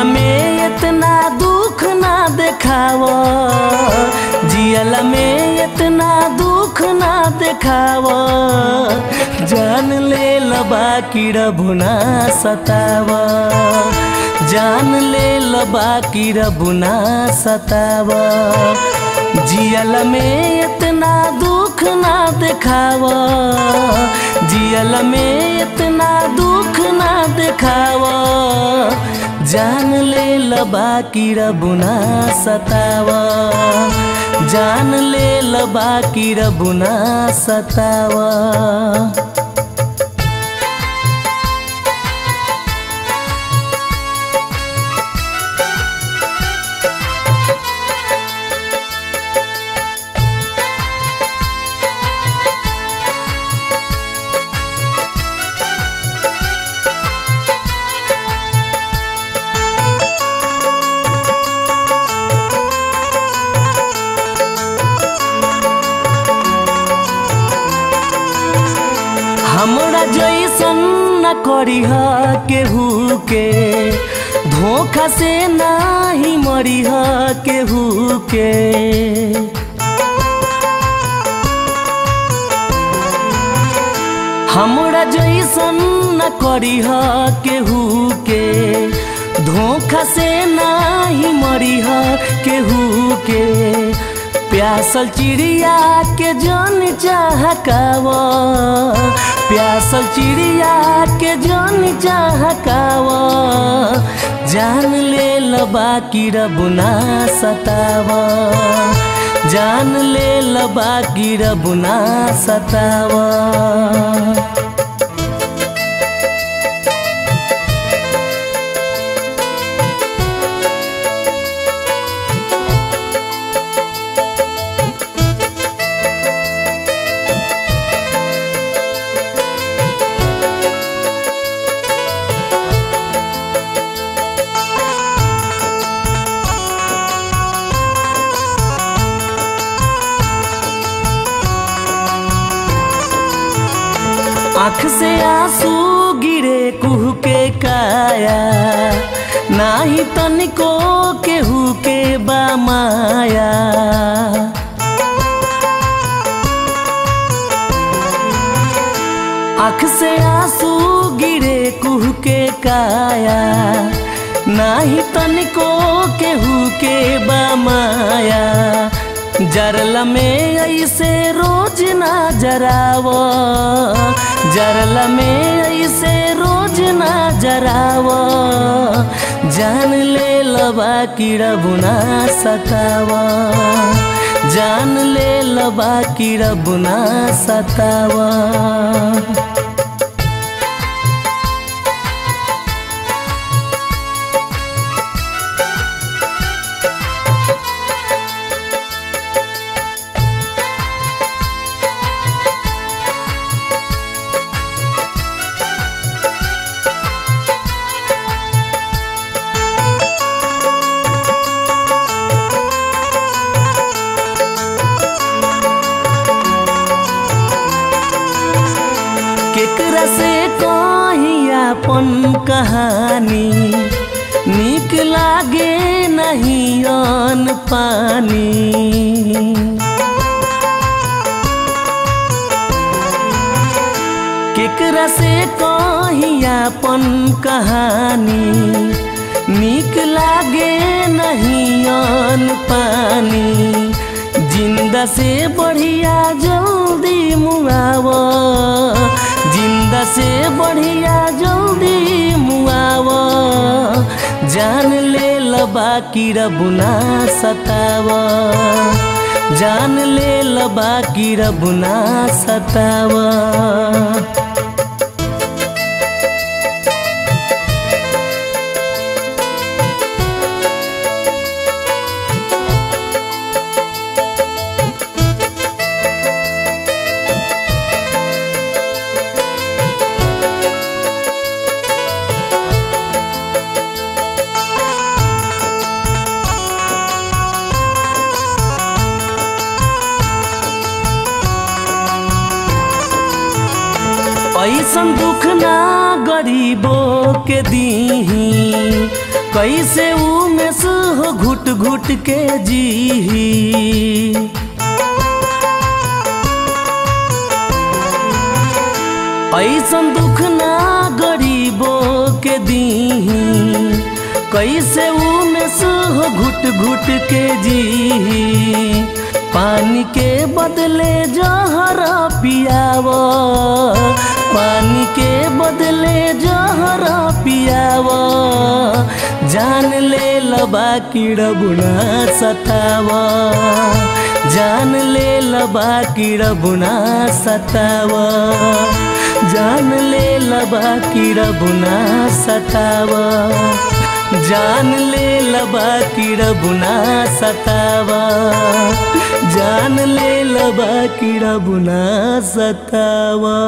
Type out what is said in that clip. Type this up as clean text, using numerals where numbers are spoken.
जियला में इतना दुख ना देखाव, जियला में इतना दुख ना देखाव, जान ले लबा की रबुना सताव, जान ले लबा की रबुना सताव। जियल में इतना दुख ना देखाव, जियल में इतना दुख ना देखाव, जान ले लबा की रबुना सताव, जान ले लबा की रबुना सताव। हमरा जैसन न करीह केहू के, धोखा से नाही मरीह केहू के। हमरा जैसन न करीह केहू के, धोखा से नाही मरीह केहू के। प्यासल चिड़िया के जन चाहकाव, प्यासल चिड़िया के जन चाहकाव, जान ले लबा की रबुना सताव, जान ले लबा की रबुना सताव। आँख से आंसू गिरे कुहू के काया, नाही तनिको केहू के बामाया। आँख से आंसू गिरे कुहू के काया, नाही तनिको केहू के बामाया। जरला में ऐसे रोज ना जराव, जरला में ऐसे रोज ना जराव, जान ले लबा की रबुना सताव, जान ले लबा की रबुना सताव। केकरा से कही अपन कहानी, नीक लागे नहीं अन्न पानी। केकरा से कही अपन कहानी, नीक लागे नहीं अन्न पानी। जिंदा से बढ़िया जल्दी मुआव, जिंदा से बढ़िया जल्दी मुआव, जान ले लबा की रबुना सताव, जान ले लबा की रबुना सताव। ऐसन दुख ना गरीबों के दीही, कैसे उमेश हो घुट घुट के जी। ऐसन दुख ना गरीबों के दीही, कैसे उमेश हो घुट घुट के जी। पानी के बदले जहर पियावा, पानी के बदले जहर पियावा। जान ले लबा कीड़ा बुना सतावा, जान ले लबा कीड़ा बुना सतावा, जान ले लबा कीड़ा बुना सतावा, जान ले लबा कीड़ा बुना सतावा, जान ले लबा कीड़ा बुना सतावा।